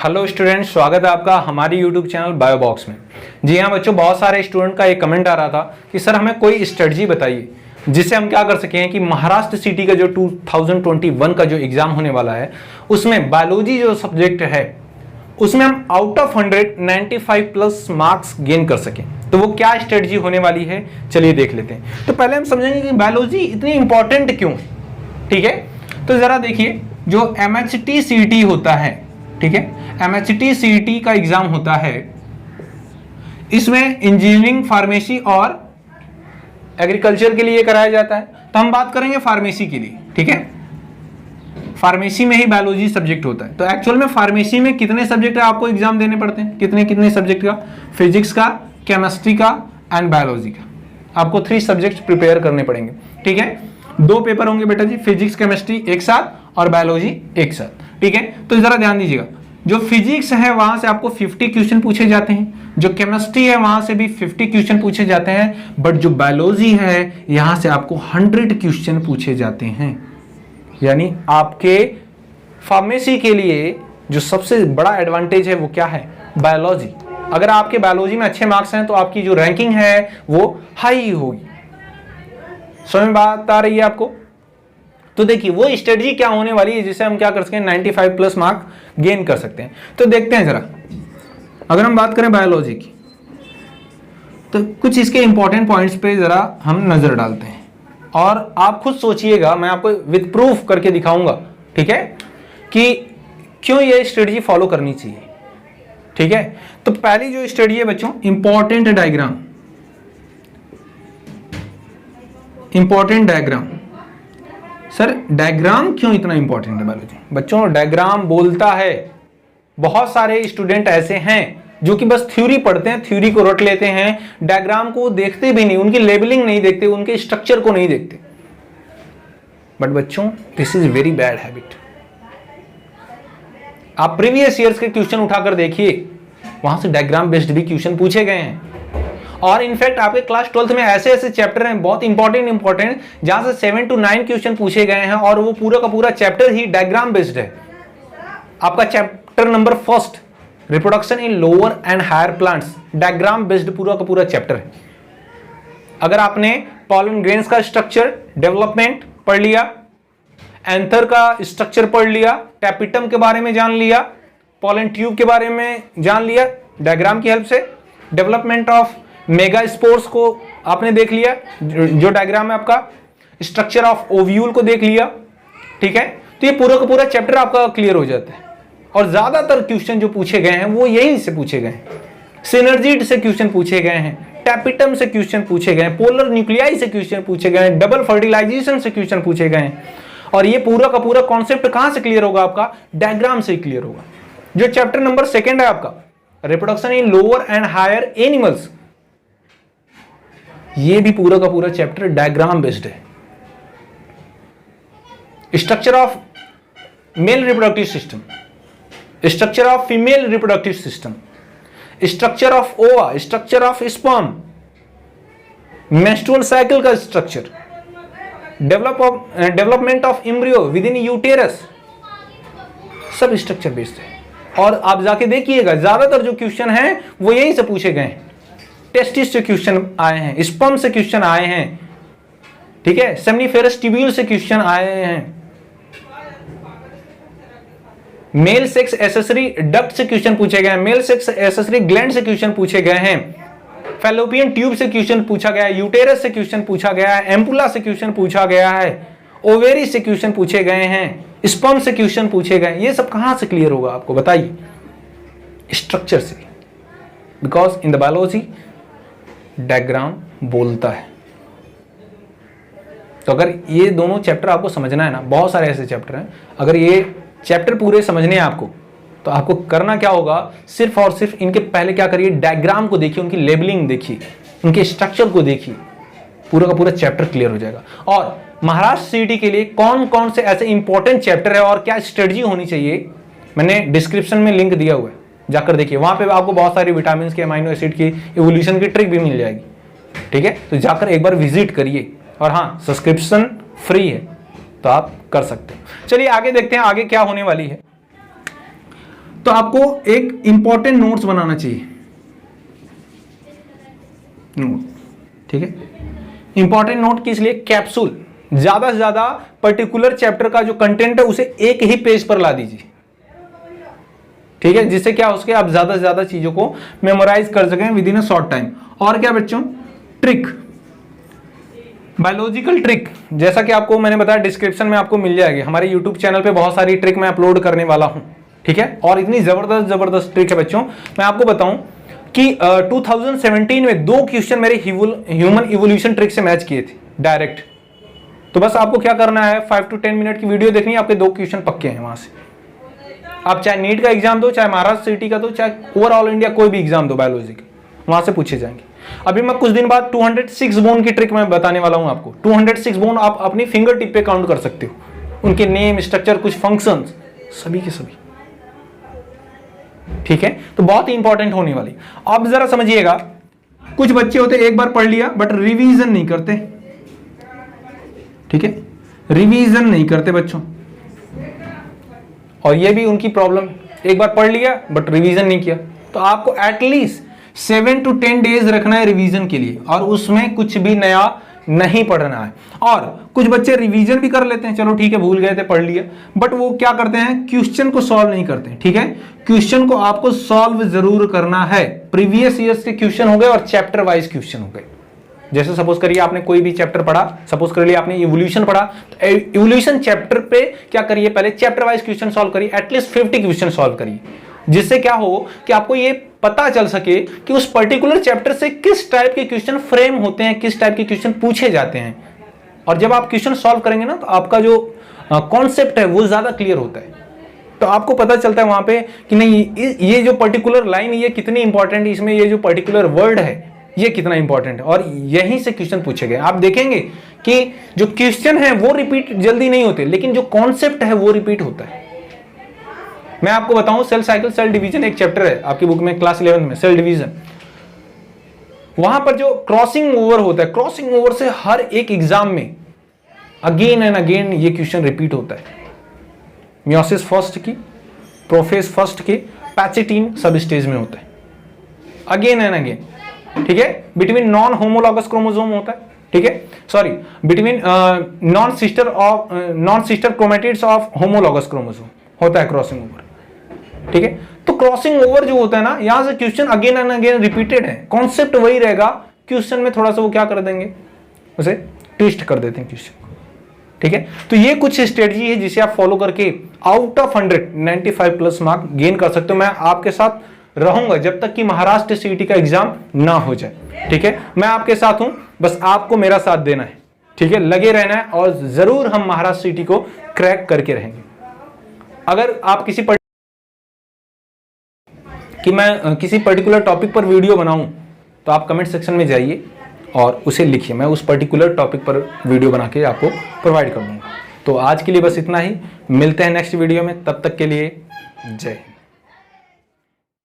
Hello student, स्वागत है आपका हमारी यूट्यूब चैनल बायोबॉक्स में। जी हाँ बच्चों, बहुत सारे स्टूडेंट का एक कमेंट आ रहा था कि सर हमें कोई स्ट्रेटजी बताइए जिससे हम क्या कर सकें कि महाराष्ट्र सिटी का जो 2021 का जो एग्जाम होने वाला है उसमें बायोलॉजी जो सब्जेक्ट है उसमें हम out of 100 95 plus marks gain कर सकें। तो वो क्या स्ट्रेटजी होने वाली है, चलिए देख लेते हैं। तो पहले हम समझेंगे कि बायोलॉजी इतनी इंपॉर्टेंट क्यों, ठीक है। तो जरा देखिए, जो MHT CET होता है, ठीक है, MHT CET का एग्जाम होता है, इसमें इंजीनियरिंग, फार्मेसी और एग्रीकल्चर के लिए कराया जाता है। तो हम बात करेंगे फार्मेसी के लिए, ठीक है। फार्मेसी में ही बायोलॉजी सब्जेक्ट होता है। तो एक्चुअल में फार्मेसी में कितने सब्जेक्ट आपको एग्जाम देने पड़ते हैं, कितने कितने सब्जेक्ट का? फिजिक्स का, केमिस्ट्री का एंड बायोलॉजी का। आपको 3 सब्जेक्ट प्रिपेयर करने पड़ेंगे, ठीक है। 2 पेपर होंगे बेटा जी, फिजिक्स केमिस्ट्री एक साथ और बायोलॉजी एक साथ, ठीक है। तो जरा ध्यान दीजिएगा, जो फिजिक्स है वहां से आपको 50 क्वेश्चन पूछे जाते हैं, जो केमिस्ट्री है वहां से भी 50 क्वेश्चन पूछे जाते हैं, बट जो बायोलॉजी है यहां से आपको 100 क्वेश्चन पूछे जाते हैं। यानी आपके फार्मेसी के लिए जो सबसे बड़ा एडवांटेज है वो क्या है? बायोलॉजी। अगर आपके बायोलॉजी में अच्छे मार्क्स हैं तो आपकी जो रैंकिंग है वो हाई होगी। समझ में बात आ रही है आपको? तो देखिए वो स्ट्रेटजी क्या होने वाली है जिससे हम क्या कर सकते हैं, 95 प्लस मार्क गेन कर सकते हैं। तो देखते हैं जरा, अगर हम बात करें बायोलॉजी की तो कुछ इसके इंपॉर्टेंट पॉइंट्स पे जरा हम नजर डालते हैं और आप खुद सोचिएगा, मैं आपको विद प्रूफ करके दिखाऊंगा, ठीक है, कि क्यों ये स्ट्रेटजी फॉलो करनी चाहिए, ठीक है। तो पहली जो स्ट्रेटजी है बच्चों, important diagram. Important diagram, sir diagram क्यों इतना इंपॉर्टेंट है बायोलॉजी? बच्चों डायग्राम बोलता है। बहुत सारे स्टूडेंट ऐसे हैं जो कि बस थ्योरी पढ़ते हैं, थ्योरी को रट लेते हैं, डायग्राम को देखते भी नहीं, उनकी लेबलिंग नहीं देखते, उनके स्ट्रक्चर को नहीं देखते। बट बच्चों this is very bad habit. आप प्रीवियस ईयर्स के क्वेश्चन उठाकर देखिए, वहां से डायग्राम बेस्ड भी क्वेश्चन पूछे गए हैं। और इनफैक्ट आपके क्लास 12th में ऐसे ऐसे चैप्टर हैं बहुत इंपॉर्टेंट जहां से 7 to 9 क्वेश्चन पूछे गए हैं और वो पूरा का पूरा चैप्टर ही डायग्राम बेस्ड है। आपका chapter number 1 reproduction in lower and higher plants, diagram based पूरा का पूरा चैप्टर है। अगर आपने पॉलन ग्रेन्स का स्ट्रक्चर डेवलपमेंट पढ़ लिया, एंथर का स्ट्रक्चर पढ़ लिया, टैपिटम के बारे में जान लिया, पॉलन ट्यूब के बारे में जान लिया डायग्राम की हेल्प से, डेवलपमेंट ऑफ मेगा स्पोर्स को आपने देख लिया जो डायग्राम है आपका, स्ट्रक्चर ऑफ ओव्यूल को देख लिया, ठीक है। तो ये पूरा का पूरा चैप्टर आपका क्लियर हो जाता है। और ज्यादातर क्वेश्चन जो पूछे गए हैं वो यही से पूछे गए हैं। सिनर्जिड से क्वेश्चन पूछे गए हैं, टैपिटम से क्वेश्चन पूछे गए हैं, पोलर न्यूक्लियाई से क्वेश्चन पूछे गए हैं, डबल फर्टिलाइजेशन से क्वेश्चन पूछे गए हैं। और ये पूरा का पूरा कॉन्सेप्ट कहां से क्लियर होगा? आपका डायग्राम से क्लियर होगा। जो चैप्टर नंबर 2 है आपका, reproduction in lower and higher animals, ये भी पूरा का पूरा चैप्टर डायग्राम बेस्ड है। Structure of male reproductive system, structure of female reproductive system, structure of ova, structure of sperm, menstrual cycle का structure, development of embryo within uterus, सब structure based है। और आप जाके देखिएगा ज्यादातर जो क्वेश्चन हैं वो यहीं से पूछे गए हैं। टेस्टिस से क्वेश्चन आए हैं, स्पर्म से क्वेश्चन आए हैं, ठीक है, सेमनीफेरस ट्यूब्यूल से क्वेश्चन आए हैं, मेल सेक्स एसेसरी डक्ट से क्वेश्चन पूछे गए हैं, मेल सेक्स एसेसरी ग्लैंड से क्वेश्चन पूछे गए हैं, फैलोपियन ट्यूब से क्वेश्चन पूछा गया है, यूटेरस से क्वेश्चन पूछा गया है, एम्पुला से क्वेश्चन पूछा गया है, ओवेरी से क्वेश्चन पूछे गए हैं, स्पर्म से क्वेश्चन पूछे गए। ये सब कहां से क्लियर होगा आपको बताइए? स्ट्रक्चर से। Because in the biology diagram बोलता है। तो अगर ये दोनों चैप्टर आपको समझना है ना, बहुत सारे ऐसे चैप्टर हैं, अगर ये चैप्टर पूरे समझने हैं आपको तो आपको करना क्या होगा, सिर्फ और सिर्फ इनके पहले क्या करिए, डायग्राम को देखिए, उनकी लेबलिंग देखिए, उनके स्ट्रक्चर को देखिए, पूरा का पूरा चैप्टर क्लियर हो जाएगा। और महाराष्ट्र सीईटी के लिए कौन कौन से ऐसे इंपॉर्टेंट चैप्टर है और क्या स्ट्रेटजी होनी चाहिए, मैंने डिस्क्रिप्शन में लिंक दिया हुआ है, जाकर देखिए। वहां पे आपको बहुत सारी विटामिन के, अमाइनो एसिड की, इवोल्यूशन की ट्रिक भी मिल जाएगी, ठीक है। तो जाकर एक बार विजिट करिए। और हाँ, सब्सक्रिप्शन फ्री है तो आप कर सकते हो। चलिए आगे देखते हैं आगे क्या होने वाली है। तो आपको एक इंपॉर्टेंट नोट्स बनाना चाहिए, नोट, ठीक है। इंपॉर्टेंट नोट किस लिए? कैप्सूल, ज्यादा से ज्यादा पर्टिकुलर चैप्टर का जो कंटेंट है उसे एक ही पेज पर ला दीजिए, ठीक है, जिससे क्या हो सके आप ज्यादा से ज्यादा चीजों को मेमोराइज कर सकें with in a short time. और क्या बच्चों? ट्रिक, बायोलॉजिकल ट्रिक, जैसा कि आपको मैंने बताया डिस्क्रिप्शन में आपको मिल जाएगी, हमारे यूट्यूब चैनल पे बहुत सारी ट्रिक मैं अपलोड करने वाला हूं, ठीक है। और इतनी जबरदस्त ट्रिक है बच्चों, मैं आपको बताऊं कि 2017 में 2 क्वेश्चन मेरे ह्यूमन इवोल्यूशन ट्रिक से मैच किए थे डायरेक्ट। तो बस आपको क्या करना है, 5 to 10 मिनट की वीडियो देखनी है, आपके 2 क्वेश्चन पक्के हैं वहां से। आप चाहे नीट का एग्जाम दो, चाहे महाराष्ट्र सिटी का दो, चाहे ओवरऑल इंडिया कोई भी एग्जाम दो बायोलॉजी का, वहां से पूछे जाएंगे। अभी मैं कुछ दिन बाद 206 बोन की ट्रिक मैं बताने वाला हूं आपको। 206 बोन आप अपनी फिंगर टिप पे काउंट कर सकते हो, उनके नेम, स्ट्रक्चर, कुछ फंक्शंस, सभी के सभी, ठीक है। तो बहुत ही इंपॉर्टेंट होने वाली। अब जरा समझिएगा, कुछ बच्चे होते एक बार पढ़ लिया बट रिवीजन नहीं करते, ठीक है, रिवीजन नहीं करते बच्चों, और ये भी उनकी प्रॉब्लम। एक बार पढ़ लिया बट रिवीजन नहीं किया, तो आपको एटलीस्ट 7 to 10 डेज रखना है रिवीजन के लिए, और उसमें कुछ भी नया नहीं पढ़ना है। और कुछ बच्चे रिवीजन भी कर लेते हैं, चलो ठीक है भूल गए थे पढ़ लिया, बट वो क्या करते हैं, क्वेश्चन को सॉल्व नहीं करते, ठीक है। क्वेश्चन को आपको सॉल्व जरूर करना है। प्रीवियस ईयर्स के क्वेश्चन हो गए और चैप्टर वाइज क्वेश्चन हो गए। जैसे सपोज करिए आपने कोई भी चैप्टर पढ़ा, सपोज कर लिया आपने इवोल्यूशन पढ़ा, तो इवोल्यूशन चैप्टर पे क्या करिए, पहले चैप्टर वाइज क्वेश्चन सॉल्व करिए, एटलीस्ट 50 क्वेश्चन सॉल्व करिए, जिससे क्या हो कि आपको ये पता चल सके कि उस पर्टिकुलर चैप्टर से किस टाइप के क्वेश्चन फ्रेम होते हैं, किस टाइप के क्वेश्चन पूछे जाते हैं। और जब आप क्वेश्चन सॉल्व करेंगे ना, तो आपका जो कॉन्सेप्ट है वो ज्यादा क्लियर होता है। तो आपको पता चलता है वहां पे कि नहीं, ये जो पर्टिकुलर लाइन ये कितनी इंपॉर्टेंट है, इसमें ये जो पर्टिकुलर वर्ड है ये कितना इंपॉर्टेंट है, और यहीं से क्वेश्चन पूछे गए। आप देखेंगे कि जो क्वेश्चन है वो रिपीट जल्दी नहीं होते, लेकिन जो कॉन्सेप्ट है वो रिपीट होता है। मैं आपको बताऊं, सेल साइकिल सेल डिवीजन एक चैप्टर है आपकी बुक में, क्लास 11 में, सेल डिवीजन। वहां पर जो क्रॉसिंग ओवर होता है, क्रॉसिंग ओवर से हर एक एग्जाम में अगेन एंड अगेन ये क्वेश्चन रिपीट होता है। मियोसिस फर्स्ट की, प्रोफेज फर्स्ट के, पैचेटिन सब स्टेज में होता है, अगेन एंड अगेन, ठीक है। बिटवीन नॉन होमोलॉगस क्रोमोसोम होता है, ठीक है, sorry, between non sister chromatids of homologous chromosome होता है क्रॉसिंग ओवर, ठीक है। तो क्रॉसिंग ओवर जो होता है ना, यहां से question again and again repeated है, कॉन्सेप्ट वही रहेगा, क्वेश्चन में थोड़ा सा वो क्या कर देंगे, उसे ट्विस्ट कर देते हैं क्वेश्चन को, ठीक है। तो ये कुछ स्ट्रेटजी है जिसे आप फॉलो करके out of 100 95 plus mark gain कर सकते हो। मैं आपके साथ रहूंगा जब तक कि महाराष्ट्र सीटी का एग्जाम ना हो जाए, ठीक है। मैं आपके साथ हूं, बस आपको मेरा साथ देना है, ठीक है, लगे रहना है, और जरूर हम महाराष्ट्र सीटी को क्रैक करके रहेंगे। अगर आप किसी पर्टिकुलर टॉपिक पर वीडियो बनाऊं, तो आप कमेंट सेक्शन में जाइए और उसे लिखिए, मैं उस पर्टिकुलर टॉपिक पर वीडियो बना के आपको प्रोवाइड कर दूंगा। तो आज के लिए बस इतना ही, मिलते हैं नेक्स्ट वीडियो में, तब तक के लिए जय।